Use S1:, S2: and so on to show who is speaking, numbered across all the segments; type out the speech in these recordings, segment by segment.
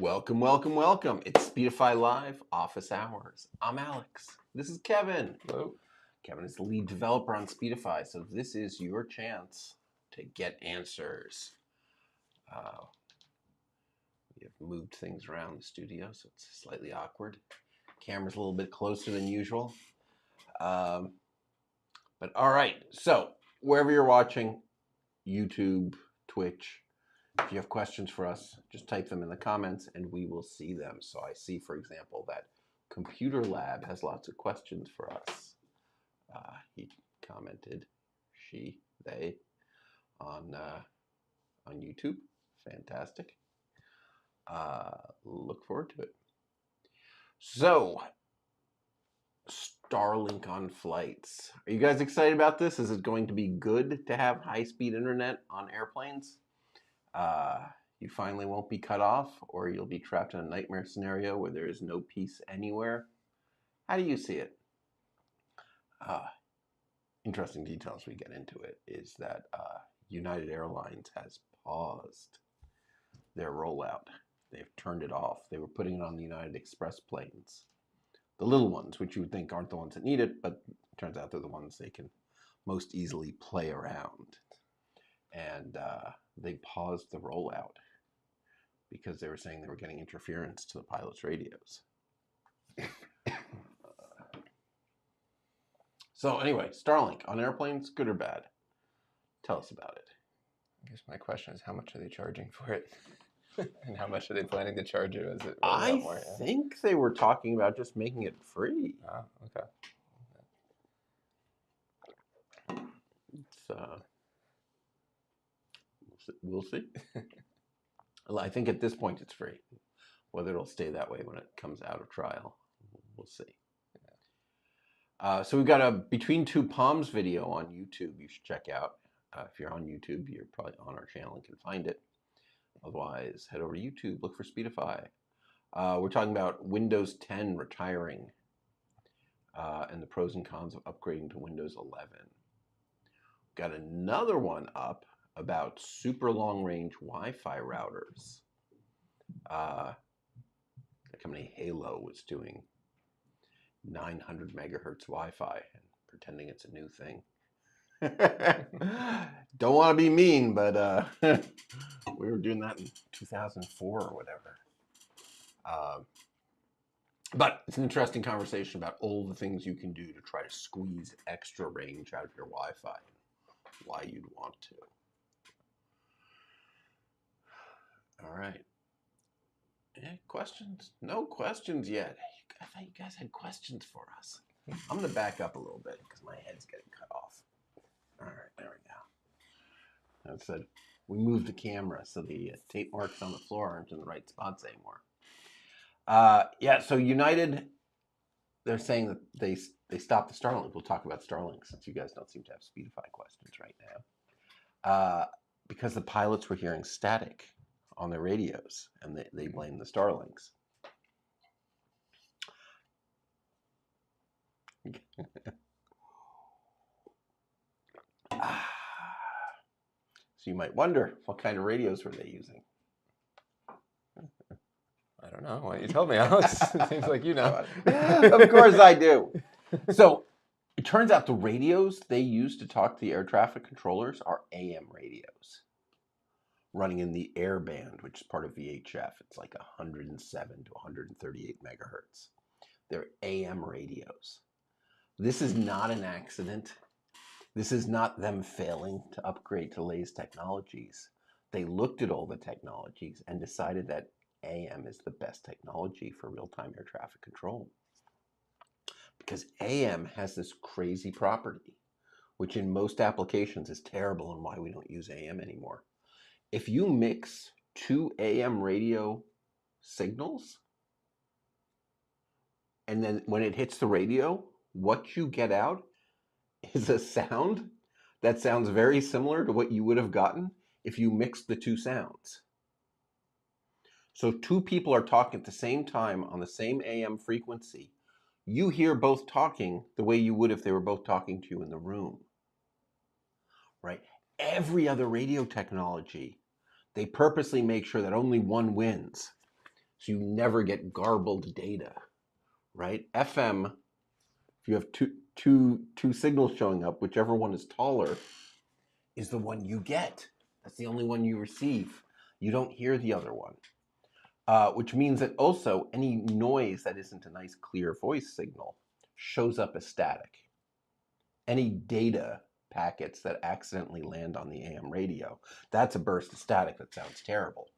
S1: Welcome, welcome, welcome. It's Speedify Live Office Hours. I'm Alex. This is Kevin.
S2: Hello.
S1: Kevin is the lead developer on Speedify, so this is your chance to get answers. We have moved things around the studio, so it's slightly awkward. Camera's a little bit closer than usual. But all right, so wherever you're watching, YouTube, Twitch, if you have questions for us, just type them in the comments and we will see them. So I see, for example, that Computer Lab has lots of questions for us. He commented, they, on YouTube. Fantastic. Look forward to it. So, Starlink on flights. Are you guys excited about this? Is it going to be good to have high-speed internet on airplanes? You finally won't be cut off, or you'll be trapped in a nightmare scenario where there is no peace anywhere. How do you see it? Interesting details we get into it is that United Airlines has paused their rollout. They've turned it off. They were putting it on the United Express planes. The little ones, which you would think aren't the ones that need it, but it turns out they're the ones they can most easily play around. And they paused the rollout because they were saying they were getting interference to the pilots' radios. So anyway, Starlink on airplanes, good or bad? Tell us about it.
S2: I guess my question is, how much are they charging for it? And how much are they planning to charge you as it rolls
S1: I
S2: out more?
S1: think they were talking about just making it free.
S2: Oh, okay.
S1: It's, we'll see. Well, I think at this point it's free. Whether it'll stay that way when it comes out of trial, we'll see. So we've got a Between Two Palms video on YouTube you should check out. If you're on YouTube, you're probably on our channel and can find it. Otherwise, head over to YouTube, look for Speedify. We're talking about Windows 10 retiring and the pros and cons of upgrading to Windows 11. Got another one up about super long-range Wi-Fi routers. The company Halo was doing 900 megahertz Wi-Fi and pretending it's a new thing. Don't want to be mean, but we were doing that in 2004 or whatever. But it's an interesting conversation about all the things you can do to try to squeeze extra range out of your Wi-Fi and why you'd want to. All right. Any questions? No questions yet. I thought you guys had questions for us. I'm going to back up a little bit because my head's getting cut off. All right, there we go. I said we moved the camera so the tape marks on the floor aren't in the right spots anymore. Yeah, so United, they're saying that they stopped the Starlink. We'll talk about Starlink since you guys don't seem to have Speedify questions right now. Because the pilots were hearing static on their radios, and they blame the Starlinks. So you might wonder, what kind of radios were they using?
S2: I don't know. Why don't you tell me, Alex? It seems like you know.
S1: Of course I do. So it turns out the radios they use to talk to the air traffic controllers are AM radios running in the air band, which is part of VHF. It's like 107 to 138 megahertz. They're AM radios. This is not an accident. This is not them failing to upgrade to latest technologies. They looked at all the technologies and decided that AM is the best technology for real-time air traffic control. Because AM has this crazy property, which in most applications is terrible and why we don't use AM anymore. If you mix two AM radio signals, and then when it hits the radio, what you get out is a sound that sounds very similar to what you would have gotten if you mixed the two sounds. So two people are talking at the same time on the same AM frequency. You hear both talking the way you would if they were both talking to you in the room, right? Every other radio technology, they purposely make sure that only one wins. so you never get garbled data, right? FM, if you have two signals showing up, whichever one is taller is the one you get. That's the only one you receive. You don't hear the other one, which means that also any noise that isn't a nice clear voice signal shows up as static. Any data packets that accidentally land on the AM radio, that's a burst of static that sounds terrible.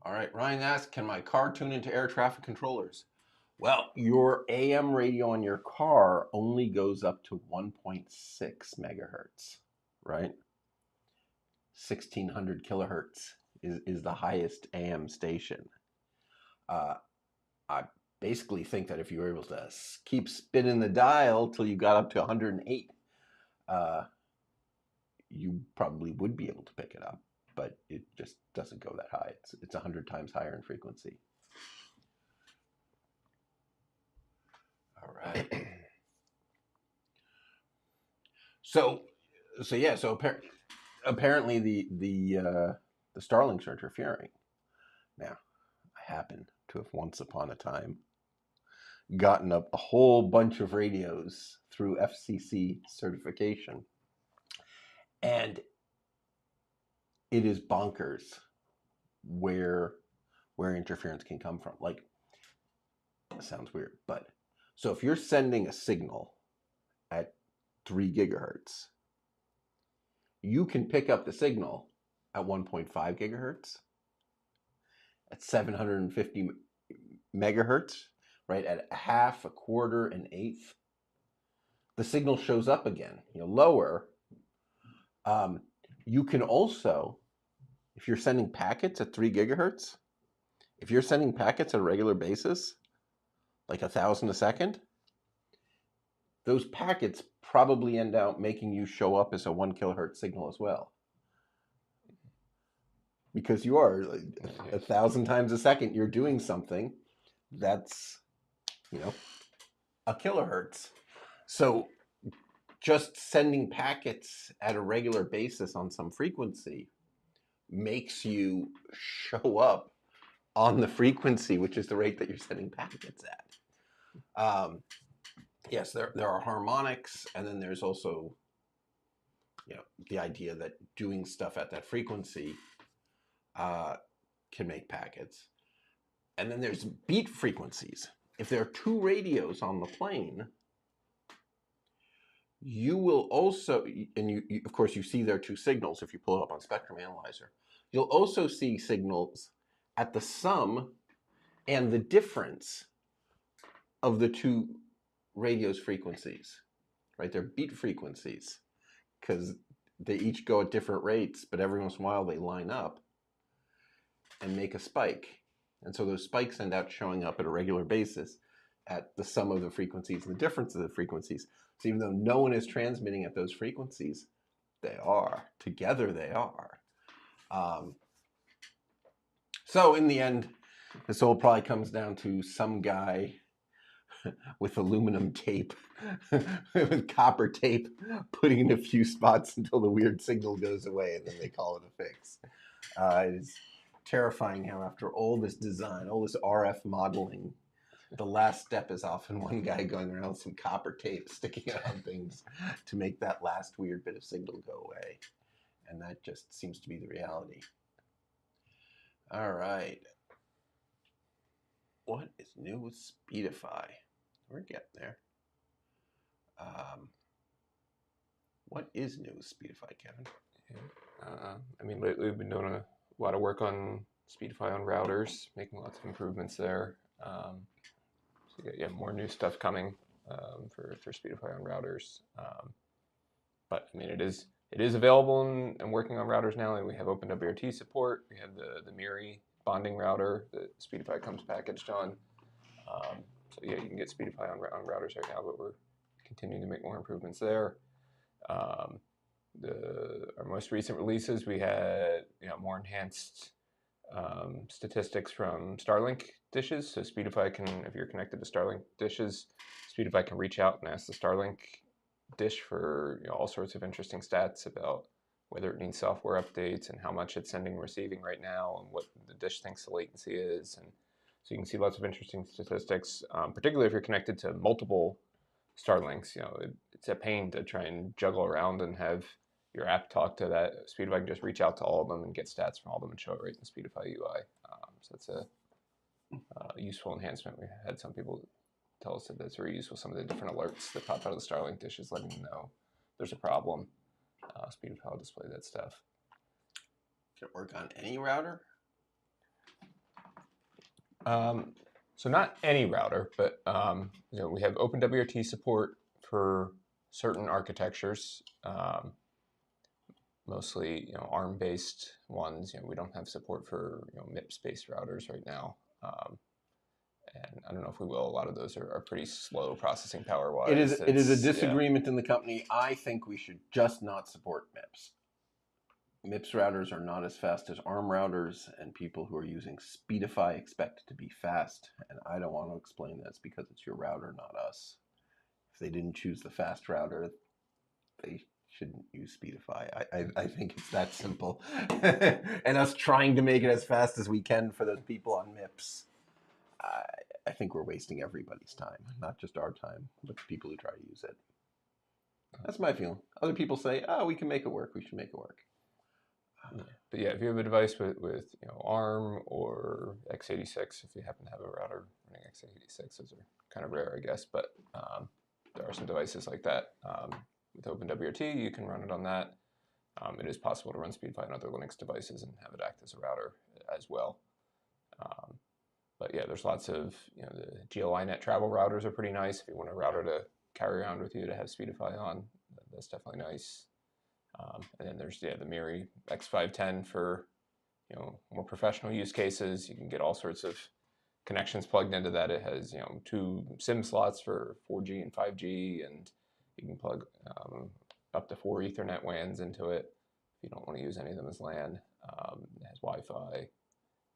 S1: All right, Ryan asks, can my car tune into air traffic controllers? Well, your AM radio on your car only goes up to 1.6 megahertz, right? 1600 kilohertz is the highest AM station. I basically think that if you were able to keep spinning the dial till you got up to 108, you probably would be able to pick it up, but it just doesn't go that high. It's 100 times higher in frequency. All right. So apparently the Starlinks are interfering. Now, I happen to have once upon a time gotten up a whole bunch of radios through FCC certification, and it is bonkers where interference can come from. Like, it sounds weird, but so if you're sending a signal at 3 gigahertz, you can pick up the signal at 1.5 gigahertz, at 750 megahertz, right? At a half, a quarter, an eighth, the signal shows up again, lower. You can also, if you're sending packets at 3 gigahertz, if you're sending packets at a regular basis, like 1,000 a second, those packets probably end up making you show up as a 1 kilohertz signal as well. Because you are 1,000 times a second, you're doing something that's, a kilohertz. So just sending packets at a regular basis on some frequency makes you show up on the frequency, which is the rate that you're sending packets at. Yes, there are harmonics, and then there's also, the idea that doing stuff at that frequency can make packets. And then there's beat frequencies. If there are two radios on the plane, you will also, and you of course you see there are two signals if you pull it up on Spectrum Analyzer. You'll also see signals at the sum and the difference of the two radios' frequencies, right? They're beat frequencies because they each go at different rates, but every once in a while they line up and make a spike. And so those spikes end up showing up at a regular basis at the sum of the frequencies and the difference of the frequencies. So even though no one is transmitting at those frequencies, they are. Together they are. So in the end, this all probably comes down to some guy with aluminum tape, with copper tape, putting in a few spots until the weird signal goes away, and then they call it a fix. It's terrifying how after all this design, all this RF modeling, the last step is often one guy going around with some copper tape sticking it on things to make that last weird bit of signal go away. And that just seems to be the reality. All right. What is new with Speedify? We're getting there. What is new with Speedify, Kevin?
S2: Yeah. Lately we've been doing a lot of work on Speedify on routers, making lots of improvements there. So more new stuff coming for Speedify on routers. But it is available and working on routers now. And we have OpenWRT support. We have the MIRI bonding router that Speedify comes packaged on. So you can get Speedify on routers right now, but we're continuing to make more improvements there. Our most recent releases, we had more enhanced statistics from Starlink dishes. So Speedify can, if you're connected to Starlink dishes, Speedify can reach out and ask the Starlink dish for all sorts of interesting stats about whether it needs software updates and how much it's sending and receiving right now and what the dish thinks the latency is. And so you can see lots of interesting statistics, particularly if you're connected to multiple Starlinks. It's a pain to try and juggle around and have your app talk to that. Speedify can just reach out to all of them and get stats from all of them and show it right in the Speedify UI. So it's a useful enhancement. We had some people tell us that that's very useful. Some of the different alerts that pop out of the Starlink dishes letting them know there's a problem. Speedify will display that stuff.
S1: Can it work on any router?
S2: So not any router, but we have OpenWRT support for certain architectures, mostly ARM-based ones. We don't have support for MIPS-based routers right now, and I don't know if we will. A lot of those are pretty slow processing power-wise.
S1: It is a disagreement in the company. I think we should just not support MIPS. MIPS routers are not as fast as ARM routers, and people who are using Speedify expect it to be fast. And I don't want to explain this because it's your router, not us. If they didn't choose the fast router, they shouldn't use Speedify. I think it's that simple. And us trying to make it as fast as we can for those people on MIPS, I think we're wasting everybody's time, not just our time, but the people who try to use it. That's my feeling. Other people say, oh, we can make it work. We should make it work.
S2: But yeah, if you have a device with ARM or x86, if you happen to have a router running x86, those are kind of rare, I guess. But there are some devices like that. With OpenWRT, you can run it on that. It is possible to run Speedify on other Linux devices and have it act as a router as well. But yeah, there's lots of, the GLINet travel routers are pretty nice. If you want a router to carry around with you to have Speedify on, that's definitely nice. And then there's the MIRI X510 for more professional use cases. You can get all sorts of connections plugged into that. It has 2 SIM slots for 4G and 5G, and you can plug up to 4 Ethernet WANs into it if you don't want to use any of them as LAN. It has Wi-Fi,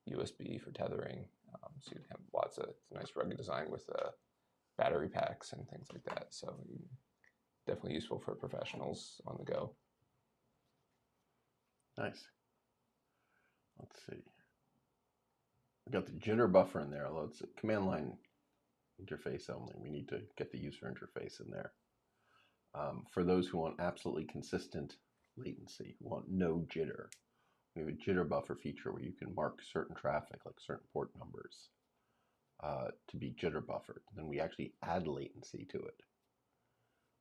S2: USB for tethering, so you can have lots of nice rugged design with battery packs and things like that. So definitely useful for professionals on the go.
S1: Nice. Let's see. We got the jitter buffer in there, although it's a command line interface only. We need to get the user interface in there. For those who want absolutely consistent latency, who want no jitter, we have a jitter buffer feature where you can mark certain traffic, like certain port numbers, to be jitter buffered. Then we actually add latency to it.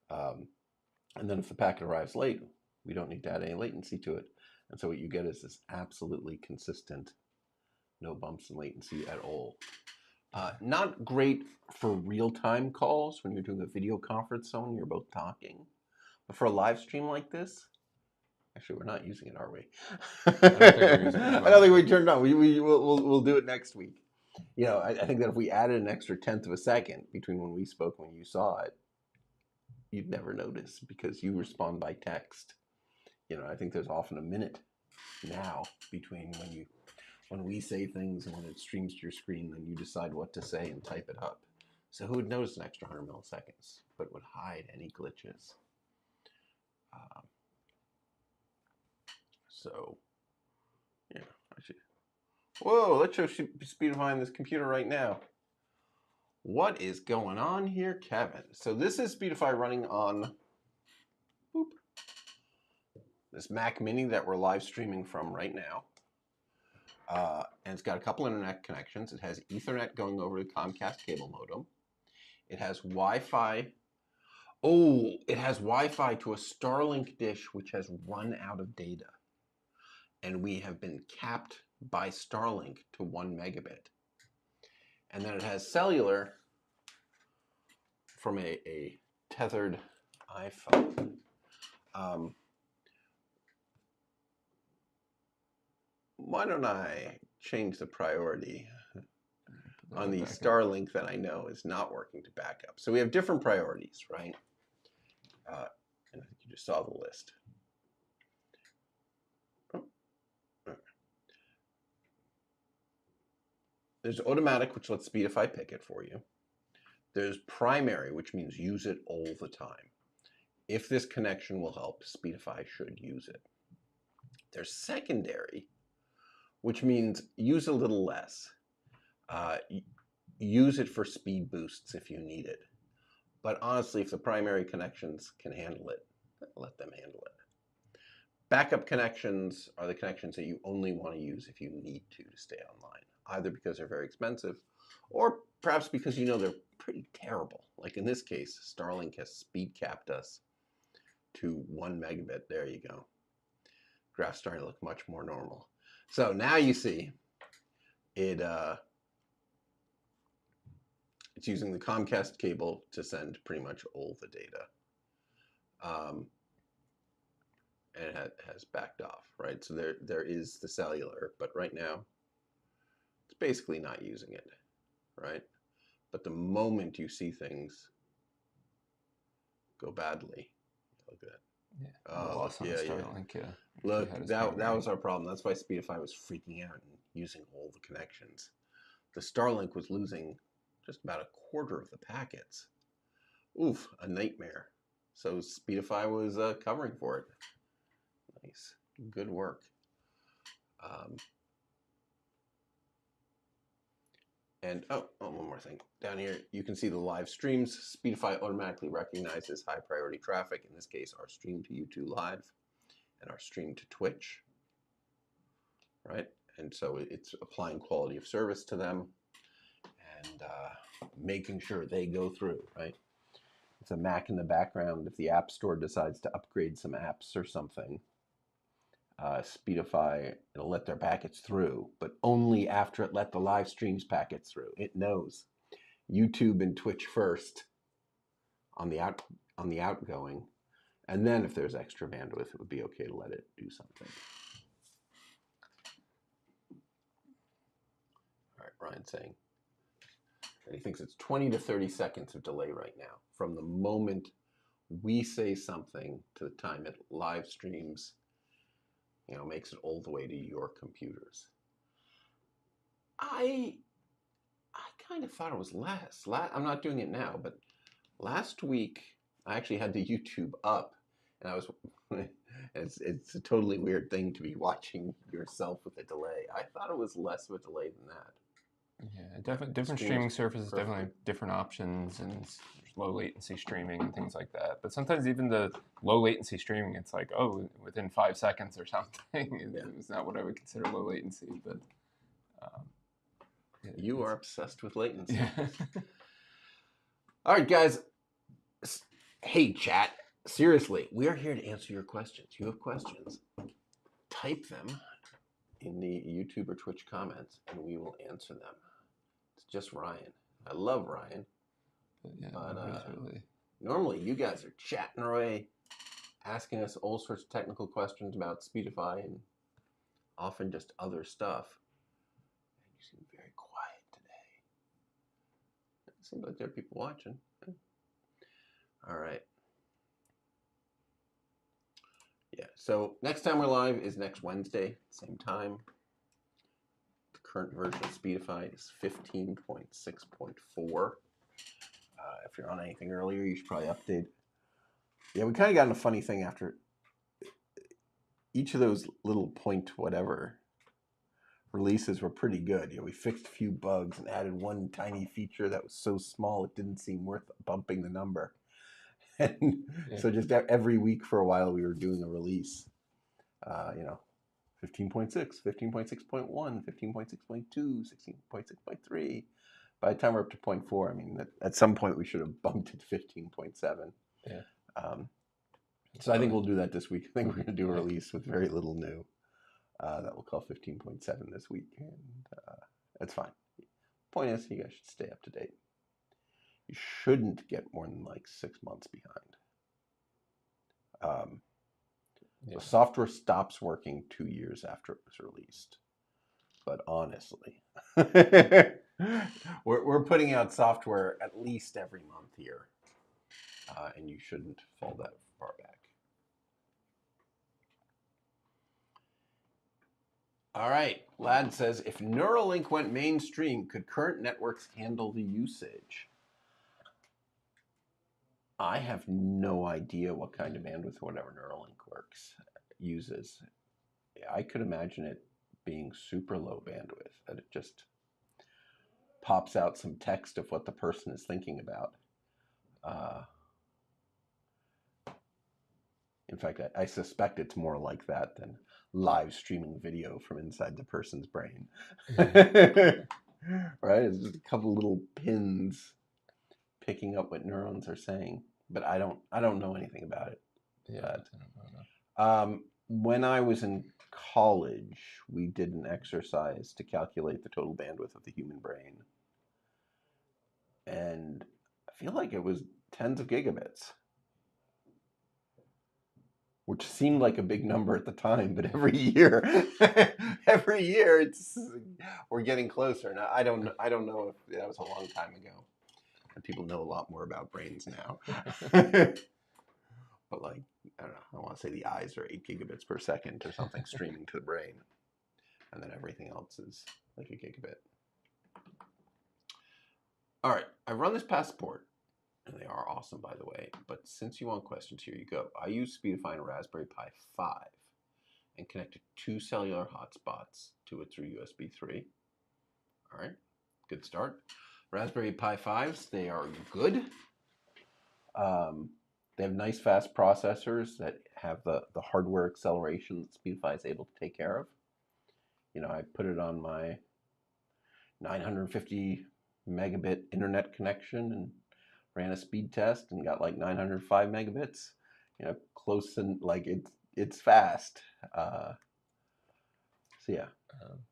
S1: And then if the packet arrives late, we don't need to add any latency to it. And so what you get is this absolutely consistent, no bumps in latency at all. Not great for real-time calls when you're doing a video conference zone, you're both talking. But for a live stream like this, actually, we're not using it, are we?
S2: I don't think we're using it.
S1: I don't think we turned it on. We'll do it next week. I think that if we added an extra 1/10 of a second between when we spoke and when you saw it, you'd never notice because you respond by text. I think there's often a minute now between when we say things and when it streams to your screen, then you decide what to say and type it up. So who would notice an extra 100 milliseconds, but would hide any glitches? So, yeah, whoa, let's show Speedify on this computer right now. What is going on here, Kevin? So this is Speedify running on this Mac Mini that we're live streaming from right now. And it's got a couple internet connections. It has Ethernet going over the Comcast cable modem. It has Wi-Fi. Oh, it has Wi-Fi to a Starlink dish, which has run out of data. And we have been capped by Starlink to 1 megabit. And then it has cellular from a tethered iPhone. Why don't I change the priority on the Starlink that I know is not working to backup? So we have different priorities, right? And I think you just saw the list. There's automatic, which lets Speedify pick it for you. There's primary, which means use it all the time. If this connection will help, Speedify should use it. There's secondary, which means use a little less. Use it for speed boosts if you need it. But honestly, if the primary connections can handle it, let them handle it. Backup connections are the connections that you only want to use if you need to stay online, either because they're very expensive or perhaps because you know they're pretty terrible. Like in this case, Starlink has speed capped us to 1 megabit. There you go. Graph's starting to look much more normal. So now you see it. It's using the Comcast cable to send pretty much all the data. And it has backed off, right? So there is the cellular, but right now it's basically not using it, right? But the moment you see things go badly, look at that.
S2: Yeah, loss on the Starlink, yeah.
S1: Look, that was our problem. That's why Speedify was freaking out and using all the connections. The Starlink was losing just about a quarter of the packets. Oof, a nightmare. So Speedify was covering for it. Nice, good work. And one more thing. Down here, you can see the live streams. Speedify automatically recognizes high priority traffic. In this case, our stream to YouTube Live and our stream to Twitch, right? And so it's applying quality of service to them and making sure they go through, right? It's a Mac in the background. If the App Store decides to upgrade some apps or something, Speedify, it'll let their packets through, but only after it let the live streams packets through. It knows YouTube and Twitch first on the outgoing, and then if there's extra bandwidth, it would be okay to let it do something. All right, Ryan's saying that he thinks it's 20 to 30 seconds of delay right now from the moment we say something to the time it live streams, makes it all the way to your computers. I kind of thought it was less. I'm not doing it now, but last week I actually had the YouTube up, and I was. It's a totally weird thing to be watching yourself with a delay. I thought it was less of a delay than that.
S2: Yeah, different streaming services definitely have different options, and there's low latency streaming and things like that. But sometimes even the low latency streaming, it's like, within 5 seconds or something. It's not what I would consider low latency, but
S1: you are obsessed with latency.
S2: Yeah.
S1: All right, guys. Hey, chat. Seriously, we are here to answer your questions. You have questions, type them in the YouTube or Twitch comments, and we will answer them. It's just Ryan. I love Ryan. But normally you guys are chatting away, asking us all sorts of technical questions about Speedify and often just other stuff. And you seem very quiet today. It seems like there are people watching. All right. Yeah, so next time we're live is next Wednesday, same time. The current version of Speedify is 15.6.4. If you're on anything earlier, you should probably update. Yeah, we kind of got in a funny thing after each of those little point whatever releases were pretty good. We fixed a few bugs and added one tiny feature that was so small it didn't seem worth bumping the number. And so just every week for a while we were doing a release. 15.6, 15.6.1, 15.6.2, 16.6.3. By the time we're up to 0.4, I mean, at some point we should have bumped it to 15.7.
S2: Yeah.
S1: So I think we'll do that this week. I think we're going to do a release with very little new that we'll call 15.7 this week. And that's fine. Point is, you guys should stay up to date. You shouldn't get more than like 6 months behind. The software stops working 2 years after it was released. But honestly, we're putting out software at least every month here, and you shouldn't fall that far back. All right, Lad says, if Neuralink went mainstream, could current networks handle the usage? I have no idea what kind of bandwidth whatever Neuralink uses. I could imagine it being super low bandwidth, that it just pops out some text of what the person is thinking about. In fact, I suspect it's more like that than live streaming video from inside the person's brain. Right? It's just a couple little pins picking up what neurons are saying. But I don't know anything about it.
S2: Yeah,
S1: But,
S2: I don't know.
S1: when I was in college, we did an exercise to calculate the total bandwidth of the human brain. And I feel like it was tens of gigabits, which seemed like a big number at the time, but every year, we're getting closer. Now, I don't know if that was a long time ago, and people know a lot more about brains now. But like, I don't know, I want to say the eyes are 8 gigabits per second or something streaming to the brain, and then everything else is like a gigabit. All right, I run this passport, and they are awesome, by the way. But since you want questions, here you go. I use Speedify and Raspberry Pi 5 and connected 2 cellular hotspots to it through USB 3. All right, good start. Raspberry Pi 5s, they are good. They have nice, fast processors that have the hardware acceleration that Speedify is able to take care of. You know, I put it on my 950 megabit internet connection and ran a speed test and got like 905 megabits. You know, close and like it's fast. So yeah.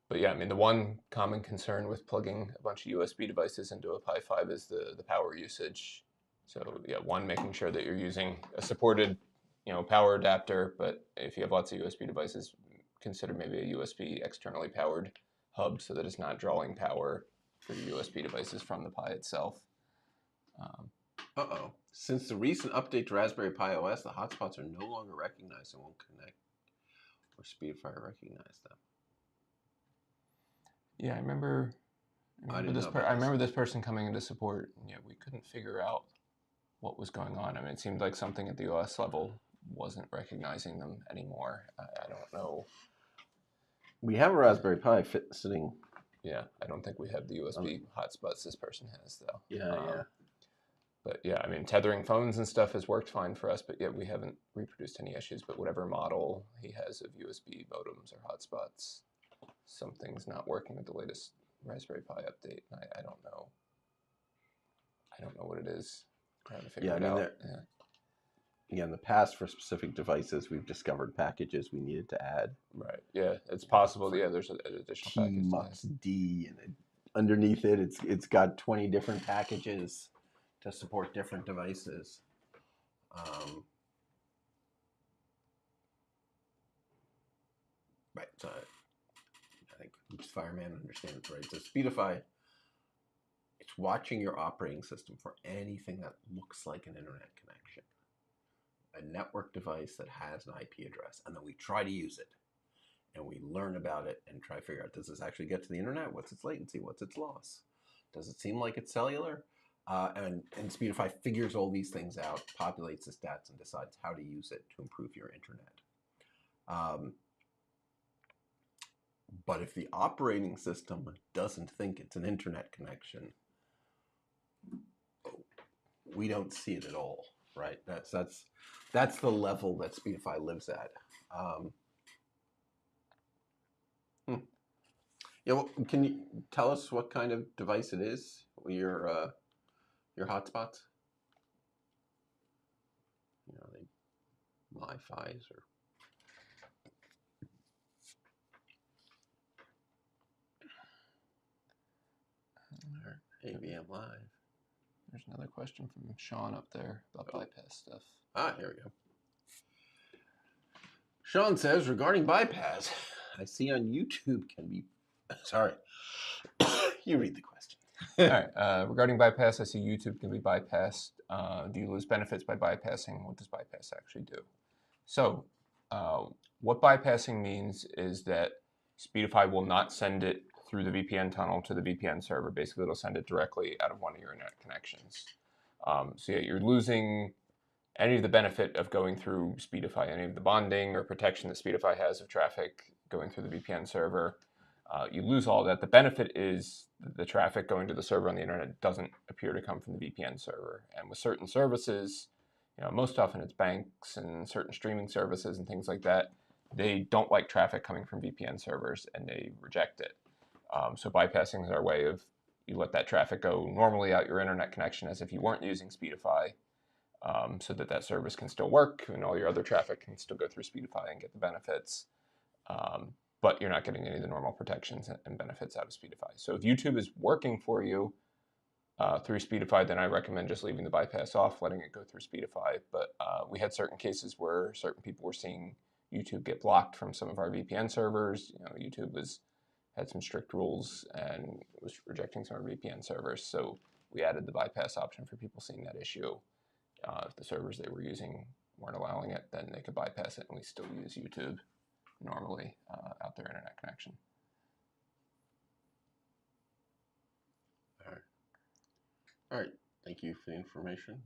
S2: But yeah, I mean, the one common concern with plugging a bunch of USB devices into a Pi 5 is the power usage. So yeah, one, making sure that you're using a supported, power adapter. But if you have lots of USB devices, consider maybe a USB externally powered hub so that it's not drawing power for the USB devices from the Pi itself.
S1: Since the recent update to Raspberry Pi OS, the hotspots are no longer recognized and won't connect, or Speedify recognize them.
S2: Yeah, I remember this person coming into support, and yeah, we couldn't figure out what was going on. I mean, it seemed like something at the OS level wasn't recognizing them anymore. I don't know.
S1: We have a Raspberry Pi sitting.
S2: Yeah, I don't think we have the USB hotspots this person has, though.
S1: Yeah.
S2: But yeah, I mean, tethering phones and stuff has worked fine for us, but yeah, we haven't reproduced any issues. But whatever model he has of USB modems or hotspots, something's not working with the latest Raspberry Pi update. I don't know. I don't know what it is. Trying to figure it out.
S1: Yeah, in the past, for specific devices, we've discovered packages we needed to add.
S2: Right. Yeah, it's possible. Yeah, there's an additional package.
S1: Mux D, and underneath it, it's got 20 different packages to support different devices. Right. So I think Fireman understands, right? So Speedify, it's watching your operating system for anything that looks like an internet connection, a network device that has an IP address, and then we try to use it. And we learn about it and try to figure out, does this actually get to the internet? What's its latency? What's its loss? Does it seem like it's cellular? And Speedify figures all these things out, populates the stats, and decides how to use it to improve your internet. But if the operating system doesn't think it's an internet connection, we don't see it at all, right? That's the level that Speedify lives at. Yeah, well, can you tell us what kind of device it is? Your hotspots? They Wi-Fi's or AVM Live.
S2: There's another question from Sean up there about bypass stuff.
S1: Here we go. Sean says, regarding bypass, I see on YouTube can be... Sorry. You read the question.
S2: All right. Regarding bypass, I see YouTube can be bypassed. Do you lose benefits by bypassing? What does bypass actually do? So what bypassing means is that Speedify will not send it through the VPN tunnel to the VPN server. Basically, it'll send it directly out of one of your internet connections. So yeah, you're losing any of the benefit of going through Speedify, any of the bonding or protection that Speedify has of traffic. going through the VPN server. You lose all that. The benefit is the traffic going to the server on the internet doesn't appear to come from the VPN server. And with certain services, most often it's banks and certain streaming services and things like that. They don't like traffic coming from VPN servers and they reject it. So bypassing is our way of you let that traffic go normally out your internet connection as if you weren't using Speedify, so that service can still work and all your other traffic can still go through Speedify and get the benefits. But you're not getting any of the normal protections and benefits out of Speedify. So if YouTube is working for you through Speedify, then I recommend just leaving the bypass off, letting it go through Speedify. But we had certain cases where certain people were seeing YouTube get blocked from some of our VPN servers. YouTube had some strict rules and was rejecting some of our VPN servers. So we added the bypass option for people seeing that issue. If the servers they were using weren't allowing it, then they could bypass it and we still use YouTube normally out their internet connection.
S1: All right. Thank you for the information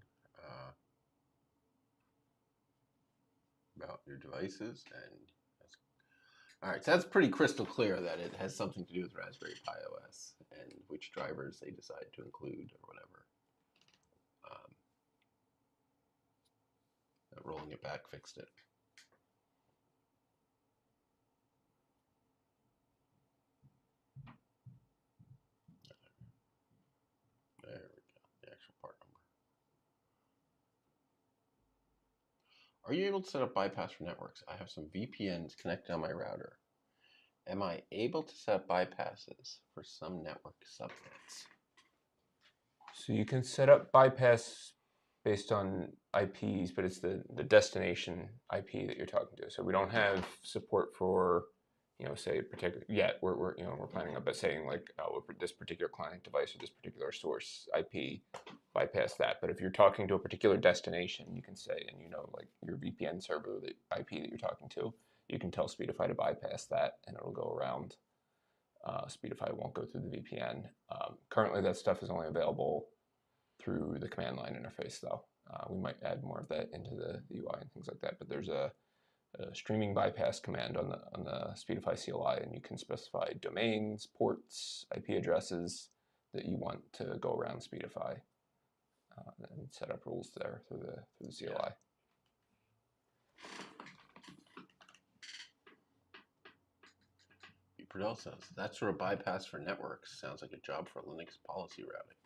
S1: about your devices. All right, so that's pretty crystal clear that it has something to do with Raspberry Pi OS and which drivers they decide to include or whatever. Rolling it back fixed it. There we go, the actual part number. Are you able to set up bypass for networks? I have some VPNs connected on my router. Am I able to set up bypasses for some network subnets?
S2: So you can set up bypass based on IPs, but it's the destination IP that you're talking to. So we don't have support for, say particular yet. We're planning on saying like this particular client device or this particular source IP, bypass that. But if you're talking to a particular destination, you can say, and like your VPN server, the IP that you're talking to, you can tell Speedify to bypass that, and it'll go around. Speedify won't go through the VPN. Currently, that stuff is only available through the command line interface, though. We might add more of that into the UI and things like that. But there's a streaming bypass command on the Speedify CLI, and you can specify domains, ports, IP addresses that you want to go around Speedify, and set up rules there through the CLI.
S1: Perdell says that sort of bypass for networks sounds like a job for Linux policy routing.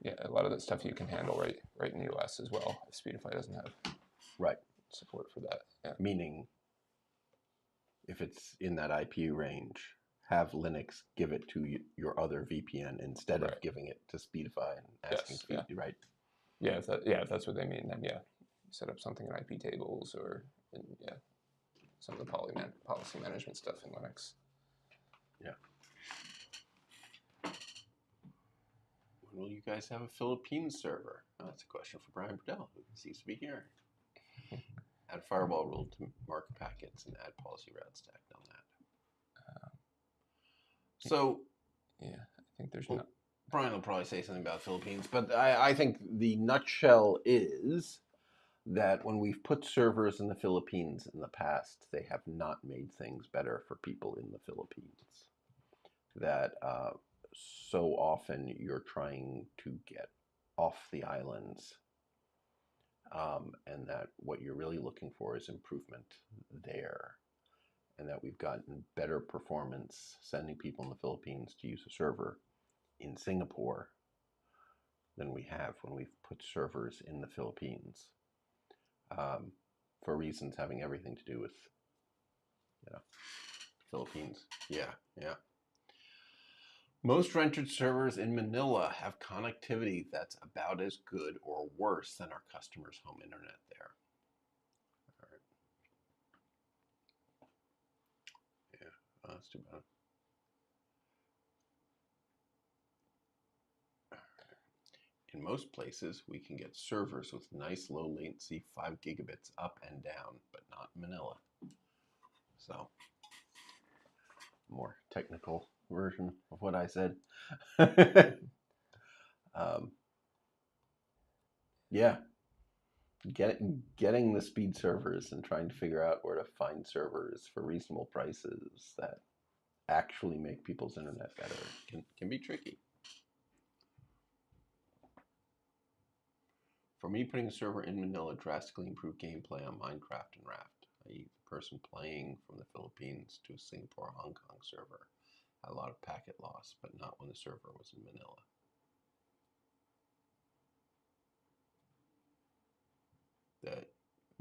S2: Yeah, a lot of that stuff you can handle right in the US as well. If Speedify doesn't have support for that. Yeah.
S1: Meaning, if it's in that IP range, have Linux give it to your other VPN instead of giving it to Speedify and asking Speedify, right?
S2: Yeah, if that's what they mean, then yeah, set up something in IP tables or some of the policy management stuff in Linux.
S1: Yeah. When will you guys have a Philippines server? Oh, that's a question for Brian Perdell, who seems to be here. Add firewall rule to mark packets and add policy route stack on that. So,
S2: yeah, I think there's
S1: not. Brian will probably say something about Philippines, but I think the nutshell is that when we've put servers in the Philippines in the past, they have not made things better for people in the Philippines. That so often you're trying to get off the islands, and that what you're really looking for is improvement there, and that we've gotten better performance sending people in the Philippines to use a server in Singapore than we have when we've put servers in the Philippines, for reasons having everything to do with Philippines. Yeah. Most rented servers in Manila have connectivity that's about as good or worse than our customers' home internet there. All right. Yeah, that's too bad. In most places, we can get servers with nice low latency 5 gigabits up and down, but not in Manila. So, more technical version of what I said. Yeah. getting the speed servers and trying to figure out where to find servers for reasonable prices that actually make people's internet better can be tricky. For me, putting a server in Manila drastically improved gameplay on Minecraft and Raft. i.e. the person playing from the Philippines to a Singapore or Hong Kong server had a lot of packet loss, but not when the server was in Manila.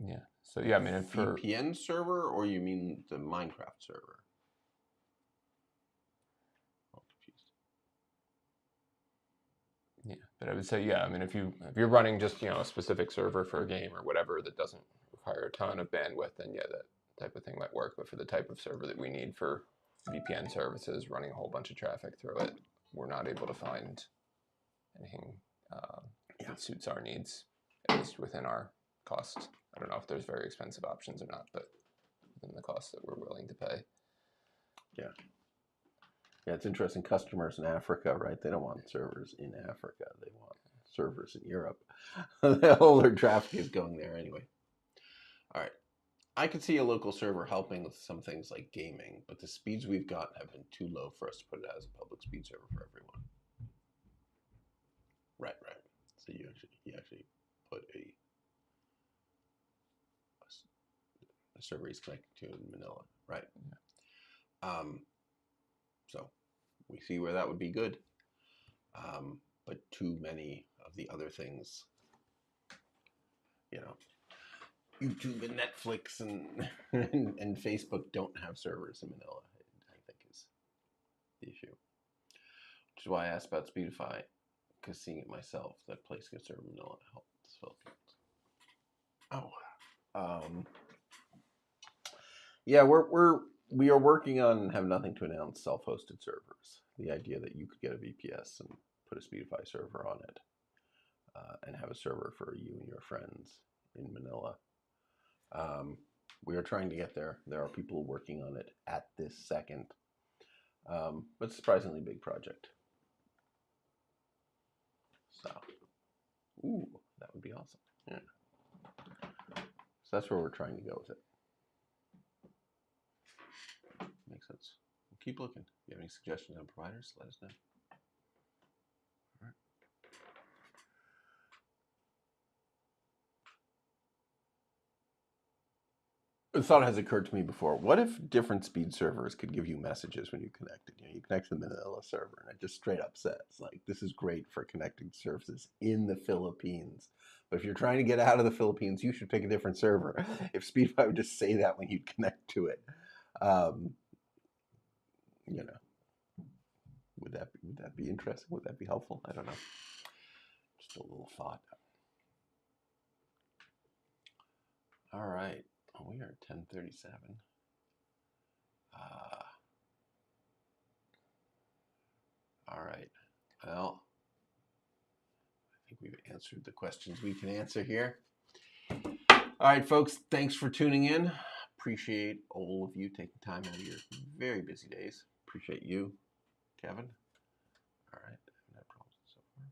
S2: Yeah. So yeah, I mean, for
S1: VPN server, or you mean the Minecraft server? I'm confused.
S2: Yeah, but I would say, yeah, I mean, if you're running just, you know, a specific server for a game or whatever that doesn't require a ton of bandwidth, then yeah, that type of thing might work. But for the type of server that we need for VPN services, running a whole bunch of traffic through it, we're not able to find anything that suits our needs, at least within our cost. I don't know if there's very expensive options or not, but within the cost that we're willing to pay.
S1: Yeah. Yeah, it's interesting. Customers in Africa, right? They don't want servers in Africa. They want servers in Europe. All their traffic is going there anyway. All right. I could see a local server helping with some things like gaming, but the speeds we've got have been too low for us to put it as a public speed server for everyone. Right. So you actually put a server he's connected to in Manila, right? Yeah. So we see where that would be good. But too many of the other things, you know, YouTube and Netflix and Facebook don't have servers in Manila, I think is the issue. Which is why I asked about Speedify, because seeing it myself, that place gets server in Manila helps the Philippines. Yeah, we are working on, have nothing to announce, self-hosted servers. The idea that you could get a VPS and put a Speedify server on it, and have a server for you and your friends in Manila. We are trying to get there. There are people working on it at this second, but it's a surprisingly big project. So, ooh, that would be awesome. Yeah. So that's where we're trying to go with it. Makes sense. We'll keep looking. If you have any suggestions on providers, let us know. All right. A thought has occurred to me before. What if different speed servers could give you messages when you connected? You know, you connect to the Manila server, and it just straight up says, like, this is great for connecting services in the Philippines. But if you're trying to get out of the Philippines, you should pick a different server. If Speedify would just say that when you connect to it, you know, would that be interesting? Would that be helpful? I don't know. Just a little thought. All right. Oh, we are at 10:37. All right. Well, I think we've answered the questions we can answer here. All right, folks. Thanks for tuning in. Appreciate all of you taking time out of your very busy days. Appreciate you, Kevin. All right. No problems so far.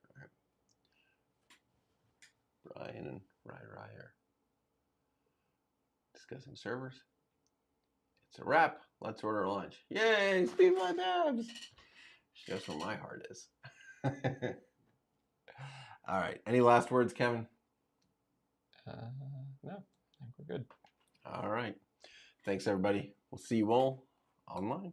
S1: All right. Brian and Rai are discussing servers. It's a wrap. Let's order lunch. Yay, Speedify Babs. She knows where my heart is. All right. Any last words, Kevin?
S2: No, I think we're good.
S1: All right. Thanks, everybody. We'll see you all online.